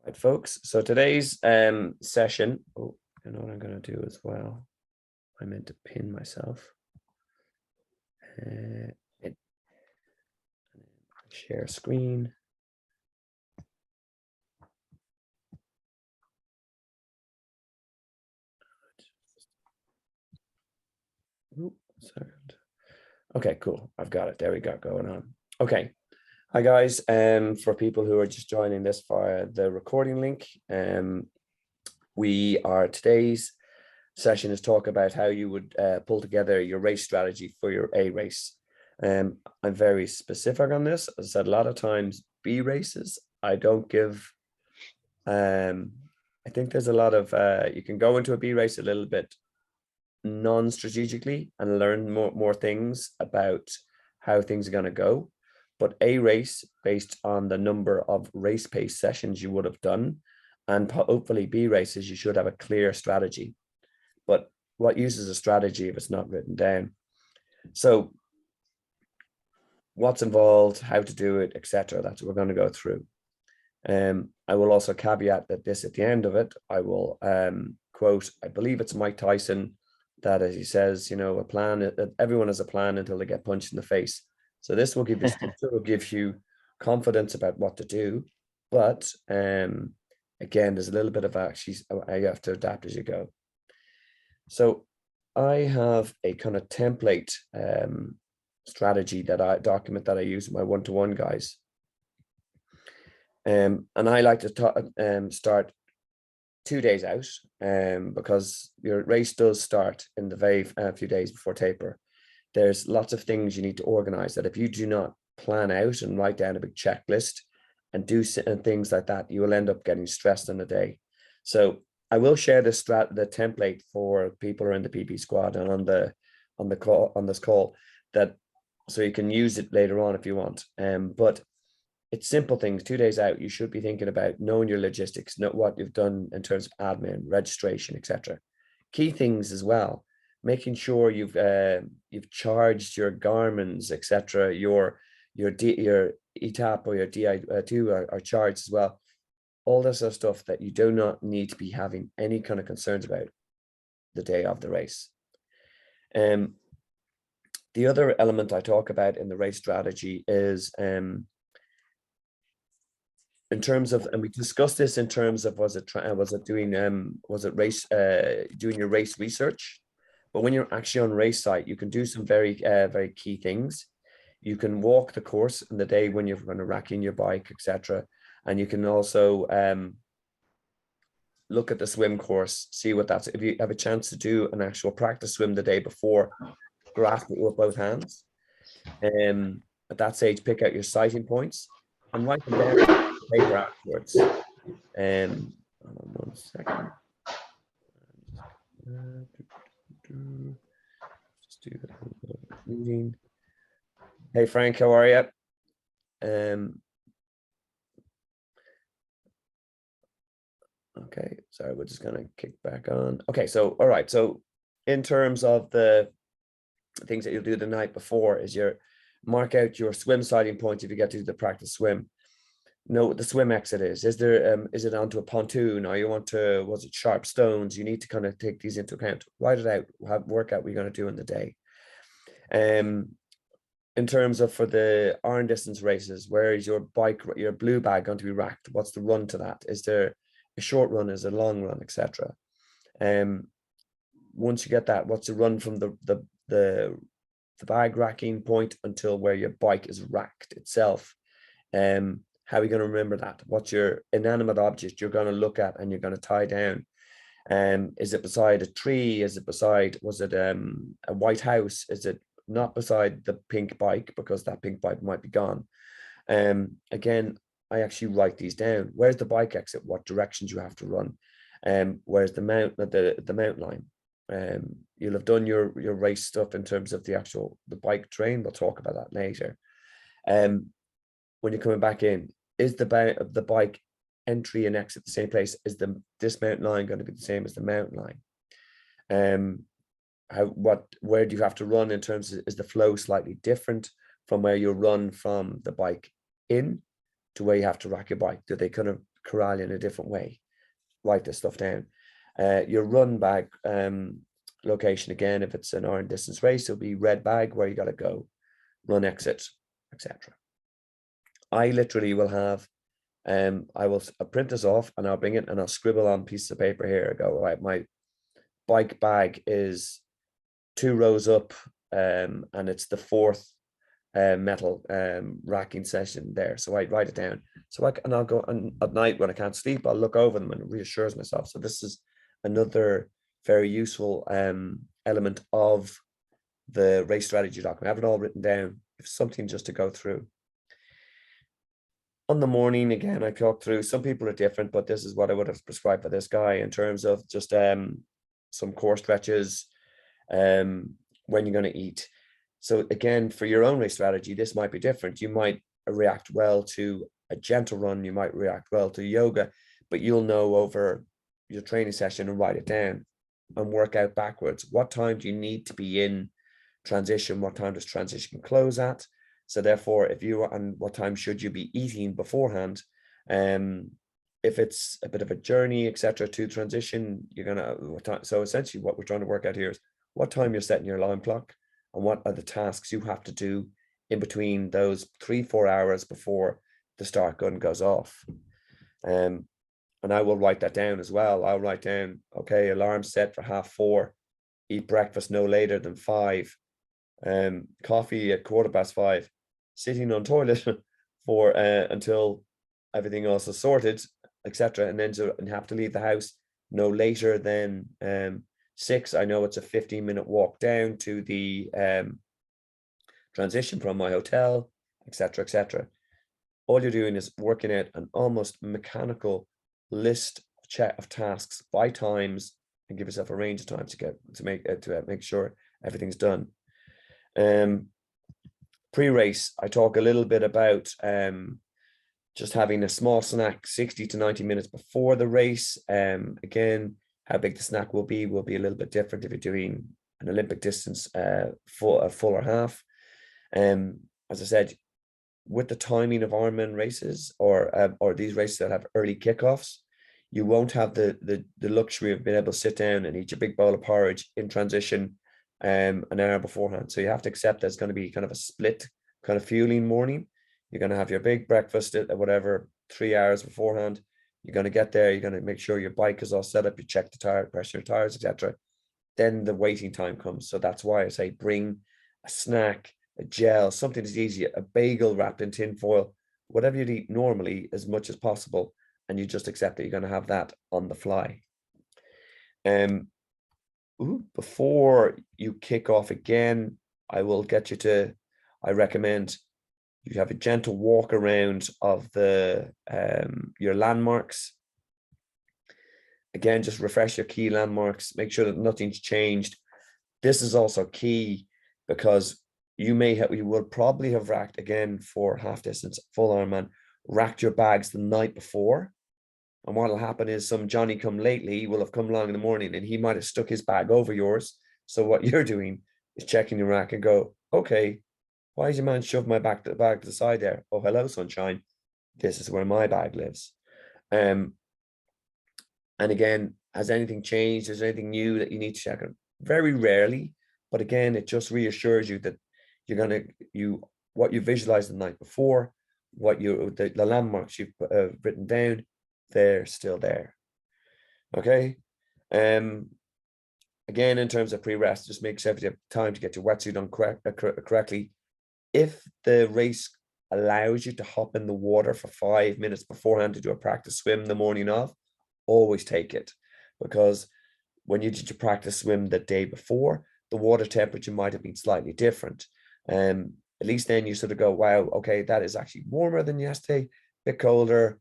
Right, folks. So today's session. Oh, you know what I'm going to do as well. I meant to pin myself. Share screen. Ooh, second. Okay, cool. I've got it. There we go. Going on. Okay. Hi guys. For people who are just joining this via the recording link, today's session is talk about how you would pull together your race strategy for your A race. I'm very specific on this. As I said, a lot of times B races, I don't give, I think there's a lot of, you can go into a B race a little bit non-strategically and learn more things about how things are going to go. But A race, based on the number of race pace sessions you would have done, and hopefully B races, you should have a clear strategy. But what uses a strategy if it's not written down? So what's involved, how to do it, etc. That's what we're going to go through. I will also caveat that this at the end of it, I will quote, I believe it's Mike Tyson, that as he says, you know, a plan, everyone has a plan until they get punched in the face. So this will give you structure, will give you confidence about what to do. But again, there's a little bit of actually, you have to adapt as you go. So I have a kind of template strategy that I document that I use in my one-to-one guys. And I like to start 2 days out because your race does start in the very few days before taper. There's lots of things you need to organize that if you do not plan out and write down a big checklist and do things like that, you will end up getting stressed in the day. So I will share the template for people who are in the PB squad and on this call, that so you can use it later on if you want. But it's simple things. 2 days out, you should be thinking about knowing your logistics, know what you've done in terms of admin, registration, etc. Key things as well, making sure you've charged your Garmin's, etc. Your ETAP or your Di2 are charged as well. All this sort of stuff that you do not need to be having any kind of concerns about the day of the race. The other element I talk about in the race strategy is in terms of, and we discussed this in terms of, doing your race research? But when you're actually on race site, you can do some very key things. You can walk the course in the day when you're going to rack in your bike, etc. And you can also look at the swim course, see what that's, if you have a chance to do an actual practice swim the day before, grasp it with both hands. At that stage, pick out your sighting points and write them down on paper afterwards. 1 second. Just do a little bit of reading. Hey Frank, how are you? Okay, sorry, we're just gonna kick back on. Okay, so all right, so in terms of the things that you'll do the night before, is your mark out your swim sighting points if you get to the practice swim. Know what the swim exit is. Is there is it onto a pontoon, or you want to, was it sharp stones? You need to kind of take these into account. Write it out, work out what you're going to do in the day. In terms of for the iron distance races, where is your bike, your blue bag going to be racked? What's the run to that? Is there a short run, is a long run, etc. Once you get that, what's the run from the bag racking point until where your bike is racked itself? How are you going to remember that? What's your inanimate object you're going to look at and you're going to tie down? Is it beside a tree? Is it beside, was it a white house? Is it not beside the pink bike, because that pink bike might be gone? Again, I actually write these down. Where's the bike exit? What directions you have to run? Where's the mountain line? You'll have done your race stuff in terms of the bike train. We'll talk about that later. When you're coming back in, is the bike entry and exit the same place? Is the dismount line going to be the same as the mount line? Where do you have to run in terms of, is the flow slightly different from where you run from the bike in to where you have to rack your bike? Do they kind of corral you in a different way? Write this stuff down. Your run bag location, again, if it's an iron distance race, it'll be red bag, where you got to go, run exit, etc. I literally will have, I will print this off and I'll bring it and I'll scribble on pieces of paper here. I go, right, my bike bag is 2 rows up, and it's the 4th metal racking session there. So I write it down. So I'll go, and at night when I can't sleep, I'll look over them and it reassures myself. So this is another very useful element of the race strategy document. I have it all written down. If something just to go through. On the morning, again, I talk through, some people are different, but this is what I would have prescribed for this guy in terms of just some core stretches, when you're going to eat. So again, for your own race strategy, this might be different. You might react well to a gentle run, you might react well to yoga, but you'll know over your training session and write it down and work out backwards. What time do you need to be in transition? What time does transition close at? So therefore, and what time should you be eating beforehand? If it's a bit of a journey, etc., to transition, so essentially what we're trying to work out here is what time you're setting your alarm clock and what are the tasks you have to do in between those 3-4 hours before the start gun goes off. And I will write that down as well. I'll write down, okay, alarm set for 4:30, eat breakfast no later than 5, coffee at 5:15, sitting on toilet for until everything else is sorted, etc. And then you have to leave the house no later than 6. I know it's a 15-minute walk down to the transition from my hotel, etc., etc. All you're doing is working out an almost mechanical list of tasks by times, and give yourself a range of times to make sure everything's done. Pre-race, I talk a little bit about just having a small snack 60 to 90 minutes before the race. Again, how big the snack will be a little bit different if you're doing an Olympic distance, full or half. As I said, with the timing of Ironman races or these races that have early kickoffs, you won't have the luxury of being able to sit down and eat your big bowl of porridge in transition an hour beforehand. So you have to accept there's going to be kind of a split kind of fueling morning. You're going to have your big breakfast at whatever 3 hours beforehand. You're going to get there. You're going to make sure your bike is all set up. You check the tire pressure, your tires, etc. Then the waiting time comes. So that's why I say bring a snack, a gel, something that's easy, a bagel wrapped in tin foil, whatever you'd eat normally as much as possible. And you just accept that you're going to have that on the fly. Before you kick off again, I recommend you have a gentle walk around of your landmarks. Again, just refresh your key landmarks, make sure that nothing's changed. This is also key because you will probably have racked, again, for half distance, full Ironman, racked your bags the night before. And what'll happen is some Johnny come lately will have come along in the morning and he might have stuck his bag over yours. So what you're doing is checking your rack and go, okay, why is your man shove my bag to the side there? Oh, hello, sunshine. This is where my bag lives. And again, has anything changed? Is there anything new that you need to check on? Very rarely, but again, it just reassures you that what you visualized the night before, the landmarks you've written down, they're still there. Okay. Again, in terms of pre-rest, just make sure you have time to get your wetsuit on correctly. If the race allows you to hop in the water for 5 minutes beforehand to do a practice swim the morning of, always take it, because when you did your practice swim the day before, the water temperature might have been slightly different. At least then you sort of go, wow, okay, that is actually warmer than yesterday, a bit colder.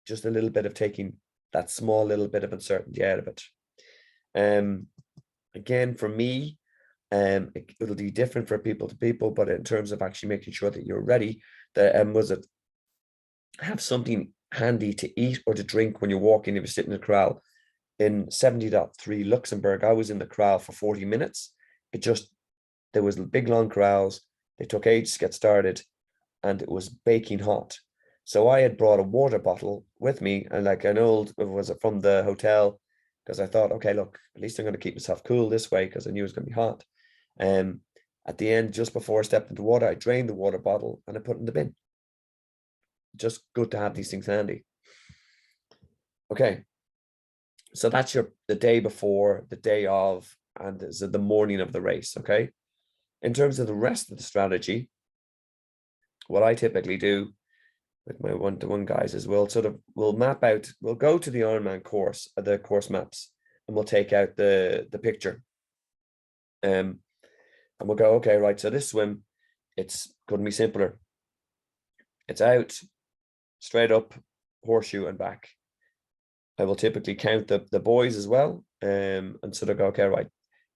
Just a little bit of taking that small little bit of uncertainty out of it. Again, for me, it'll be different for people to people, but in terms of actually making sure that you're ready, have something handy to eat or to drink when you're walking. If you're sitting in the corral in 70.3 Luxembourg, I was in the corral for 40 minutes. There was big long corrals. They took ages to get started and it was baking hot. So I had brought a water bottle with me, and like an old, was it from the hotel? Because I thought, okay, look, at least I'm going to keep myself cool this way because I knew it was going to be hot. Um, at the end, just before I stepped into water, I drained the water bottle and I put it in the bin. Just good to have these things handy. Okay, so that's the day before, the day of, and the morning of the race. Okay, in terms of the rest of the strategy, what I typically do with my one-to-one guys is we'll map out, we'll go to the Ironman course, the course maps, and we'll take out the picture. And we'll go, okay, right, so this swim, it's going to be simpler. It's out, straight up, horseshoe and back. I will typically count the boys as well, and sort of go, okay, right.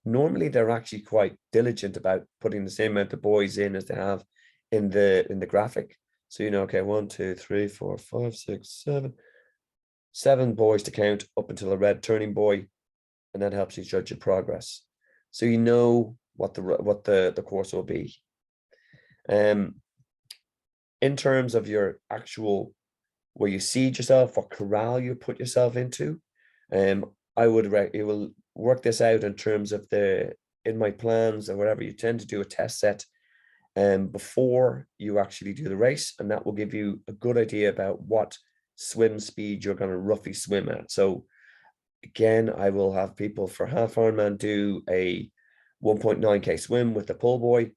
Normally they're actually quite diligent about putting the same amount of boys in as they have in the graphic. So okay, 1, 2, 3, 4, 5, 6, 7. 7 boys to count up until a red turning buoy, and that helps you judge your progress. So what the course will be. In terms of your actual, where you seed yourself, what corral you put yourself into, I would you will work this out in terms of in my plans or whatever. You tend to do a test set before you actually do the race, and that will give you a good idea about what swim speed you're going to roughly swim at. So again, I will have people for half Ironman do a 1.9k swim with the pull buoy,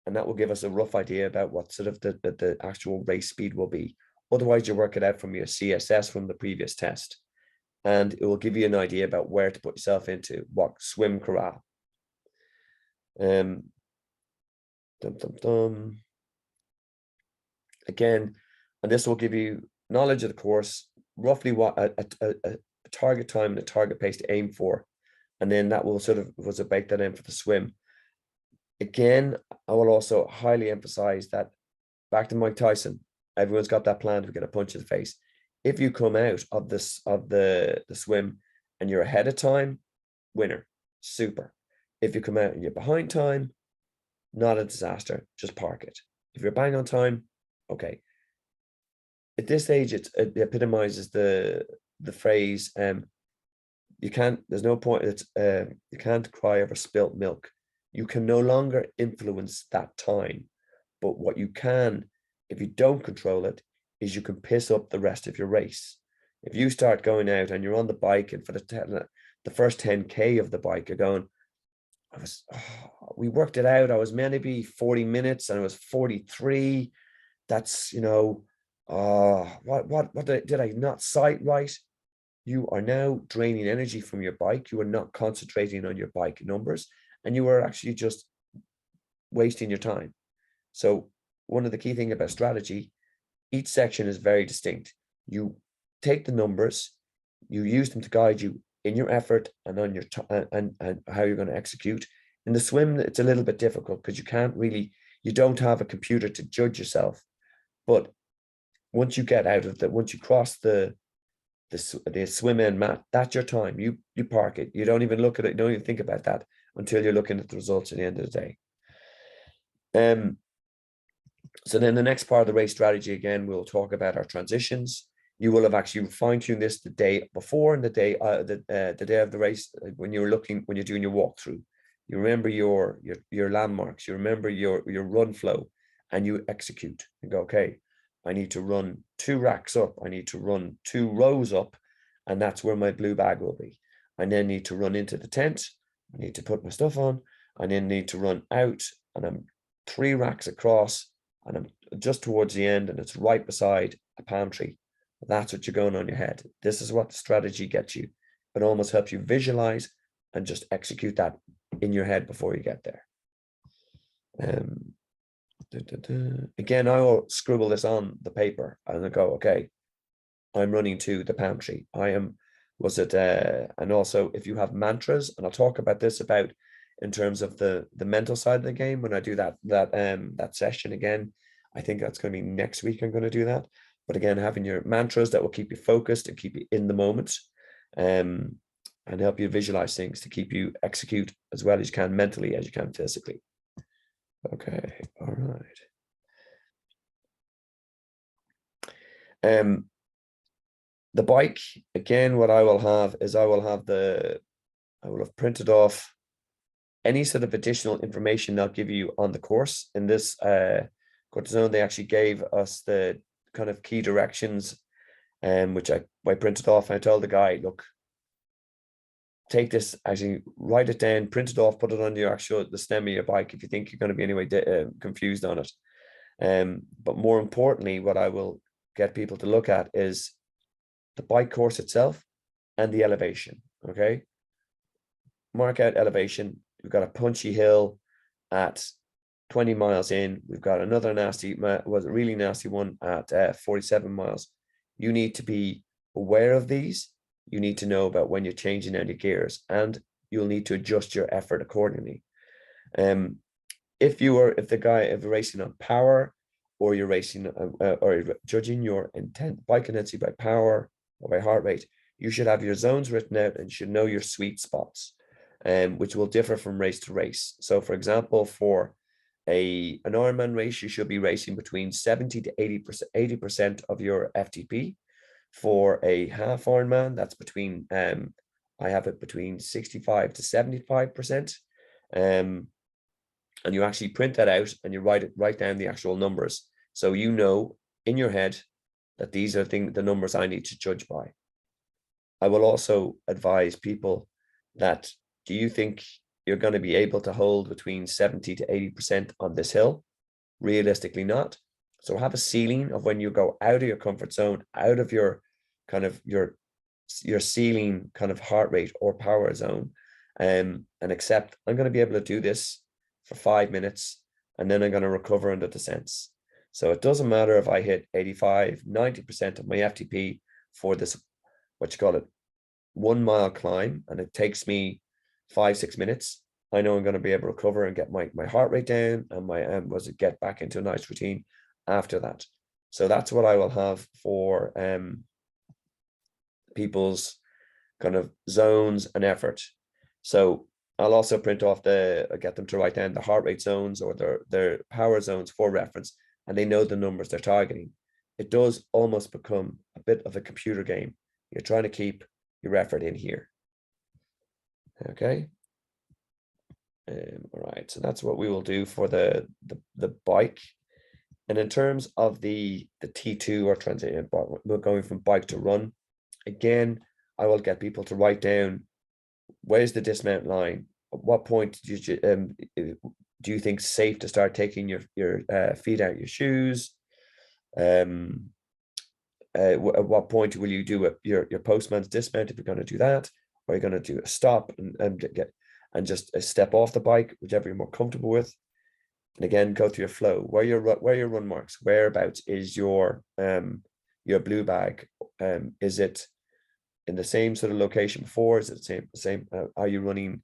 and that will give us a rough idea about what sort of the actual race speed will be. Otherwise, you work it out from your CSS from the previous test, and it will give you an idea about where to put yourself into, what swim corral. Again, and this will give you knowledge of the course, roughly what a target time and a target pace to aim for, and then that will sort of bake that in for the swim. Again, I will also highly emphasize that, back to Mike Tyson, everyone's got that plan to get a punch in the face. If you come out of the swim and you're ahead of time, winner, super. If you come out and you're behind time, not a disaster, just park it. If you're bang on time, okay. At this stage, it epitomizes the phrase, there's no point, you can't cry over spilt milk. You can no longer influence that time, but what you can, if you don't control it, is you can piss up the rest of your race. If you start going out and you're on the bike, and for the first 10k of the bike, you're going, we worked it out, I was meant to be 40 minutes and it was 43. That's, what did I not sight right? You are now draining energy from your bike. You are not concentrating on your bike numbers, and you are actually just wasting your time. So one of the key things about strategy, each section is very distinct. You take the numbers, you use them to guide you in your effort and on your and how you're going to execute. In the swim, it's a little bit difficult because you don't have a computer to judge yourself. But once you get out of once you cross the swim in mat, that's your time. You park it. You don't even look at it. You don't even think about that until you're looking at the results at the end of the day. So then the next part of the race strategy, again, we'll talk about our transitions. You will have actually fine-tuned this the day before and the day of the race, when you're doing your walkthrough. You remember your landmarks, you remember your run flow, and you execute and go, okay, I need to run 2 racks up, I need to run 2 rows up, and that's where my blue bag will be. I then need to run into the tent, I need to put my stuff on, I then need to run out, and I'm 3 racks across, and I'm just towards the end, and it's right beside a palm tree. That's what you're going on your head. This is what the strategy gets you. It almost helps you visualize and just execute that in your head before you get there. Again, I will scribble this on the paper and I go, okay, I'm running to the palm tree. And also if you have mantras, and I'll talk about this in terms of the mental side of the game when I do that session again. I think that's going to be next week. I'm going to do that. But again, having your mantras that will keep you focused and keep you in the moment, and help you visualize things to keep you execute as well as you can mentally as you can physically. Okay, all right. The bike, again, what I will have is I will have printed off any sort of additional information they'll give you on the course. In this cortisone, they actually gave us the kind of key directions, which I printed off. And I told the guy, look, take this, actually write it down, print it off, put it on the stem of your bike if you think you're going to be anyway confused on it. But more importantly, what I will get people to look at is the bike course itself and the elevation. Okay, mark out elevation. We've got a punchy hill at 20 miles in. We've got another really nasty one at 47 miles. You need to be aware of these. You need to know about when you're changing out your gears, and you'll need to adjust your effort accordingly. If you're racing on power, or you're racing or judging your bike intensity by power or by heart rate, you should have your zones written out and should know your sweet spots, which will differ from race to race. So, for example, for an Ironman race, you should be racing between 70 to 80% of your FTP. For a half Ironman, that's between I have it between 65 to 75%. And you actually print that out and you write down the actual numbers, so you know in your head that these are the numbers I need to judge by. I will also advise people that, do you think you're going to be able to hold between 70 to 80% on this hill? Realistically not. So have a ceiling of when you go out of your comfort zone, out of your kind of your ceiling kind of heart rate or power zone, and accept, I'm going to be able to do this for 5 minutes, and then I'm going to recover in the descents. So it doesn't matter if I hit 85, 90% of my FTP for this, 1 mile climb, and it takes me 5-6 minutes. I know I'm going to be able to recover and get my heart rate down, and get back into a nice routine after that. So that's what I will have for people's kind of zones and effort. So I'll also print off get them to write down the heart rate zones or their power zones for reference, and they know the numbers they're targeting. It does almost become a bit of a computer game. You're trying to keep your effort in here. Okay. All right, so that's what we will do for the bike. And in terms of the T2 or transition, we're going from bike to run. Again, I will get people to write down, where's the dismount line? At what point do you think it's safe to start taking your feet out your shoes? At what point will you do your postman's dismount if you're going to do that? Or you're going to do a stop and just a step off the bike, whichever you're more comfortable with. And again, go through your flow. Where your run marks, whereabouts is your blue bag? Is it in the same sort of location before? Is it the same? Are you running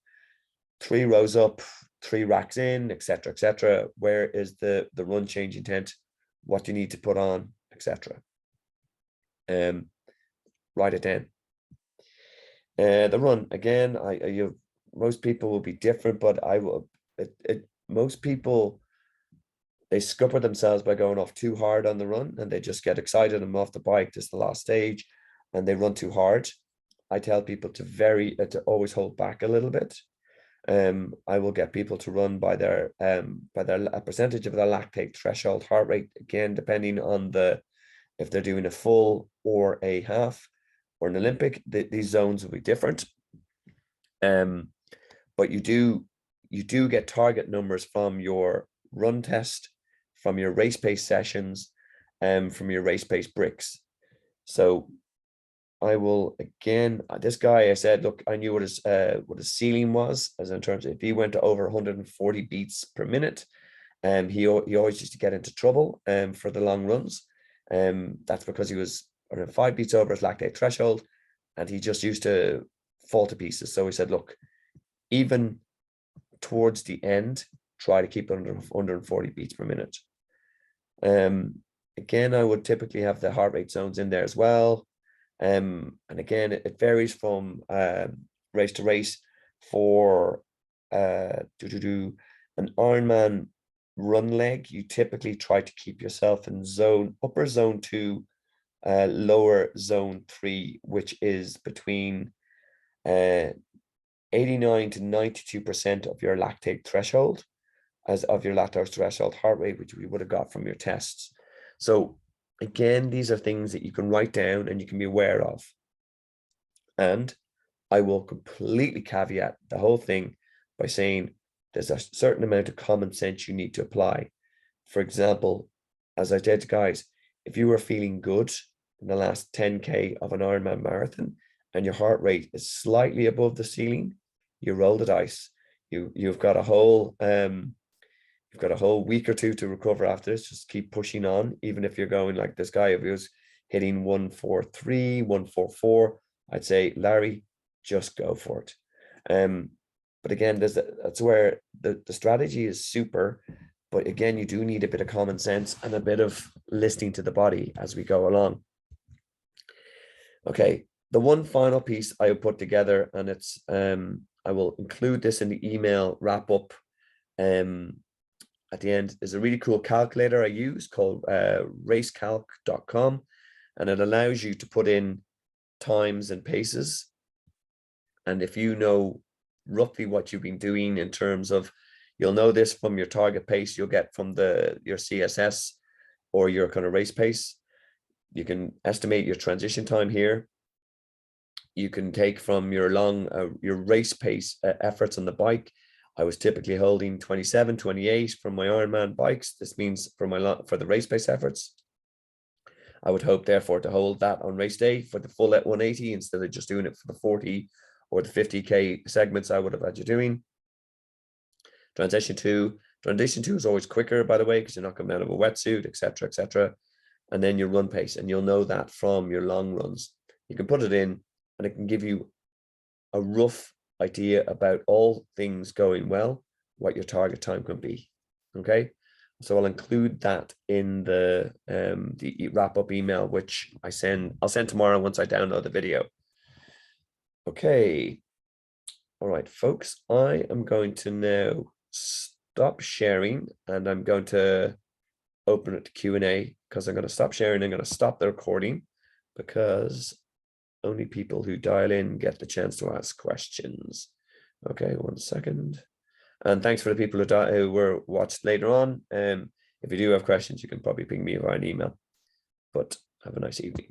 3 rows up, 3 racks in, etc., etc.? Where is the run change intent? What do you need to put on, etc.? Write it down. The run, again, most people will be different, but most people, they scupper themselves by going off too hard on the run, and they just get excited and off the bike. This is the last stage, and they run too hard. I tell people to always hold back a little bit. I will get people to run by their a percentage of their lactate threshold heart rate, again depending on if they're doing a full or a half or an Olympic. These zones will be different. But you do get target numbers from your run test, from your race pace sessions, from your race pace bricks. So I will, again, this guy, I said, look, I knew what his ceiling was, as in terms of if he went to over 140 beats per minute, he always used to get into trouble for the long runs. That's because he was around 5 beats over his lactate threshold, and he just used to fall to pieces. So he said, look, even towards the end, try to keep it under 140 beats per minute. Again, I would typically have the heart rate zones in there as well. And again, it varies from race to race. For an Ironman run leg, you typically try to keep yourself in upper zone 2 lower zone 3, which is between 89 to 92% of your lactate threshold, as of your lactose threshold heart rate, which we would have got from your tests. So again, these are things that you can write down and you can be aware of. And I will completely caveat the whole thing by saying there's a certain amount of common sense you need to apply. For example, as I said to guys, if you were feeling good in the last 10K of an Ironman marathon and your heart rate is slightly above the ceiling, you roll the dice. You've got a whole week or two to recover after this. Just keep pushing on, even if you're going like this guy. If he was hitting 143, 144, I'd say, Larry, just go for it. But again, that's where the strategy is super. But again, you do need a bit of common sense and a bit of listening to the body as we go along. Okay, the one final piece I put together, and it's I will include this in the email wrap up at the end, is a really cool calculator I use called racecalc.com, and it allows you to put in times and paces. And if you know roughly what you've been doing in terms of, you'll know this from your target pace you'll get from your CSS or your kind of race pace. You can estimate your transition time here. You can take from your race pace efforts on the bike. I was typically holding 27, 28 from my Ironman bikes. This means for the race pace efforts, I would hope therefore to hold that on race day for the full at 180 instead of just doing it for the 40 or the 50K segments I would have had you doing. Transition two is always quicker, by the way, because you're not coming out of a wetsuit, etc., etc. And then your run pace, and you'll know that from your long runs. You can put it in, and it can give you a rough idea about all things going well, what your target time can be. Okay, so I'll include that in the wrap up email, which I'll send tomorrow once I download the video. Okay, all right, folks, I am going to now stop sharing, and I'm going to open it to Q&A, because I'm going to stop sharing. I'm going to stop the recording, because only people who dial in get the chance to ask questions. Okay, 1 second. And thanks for the people who were watched later on. If you do have questions, you can probably ping me via an email. But have a nice evening.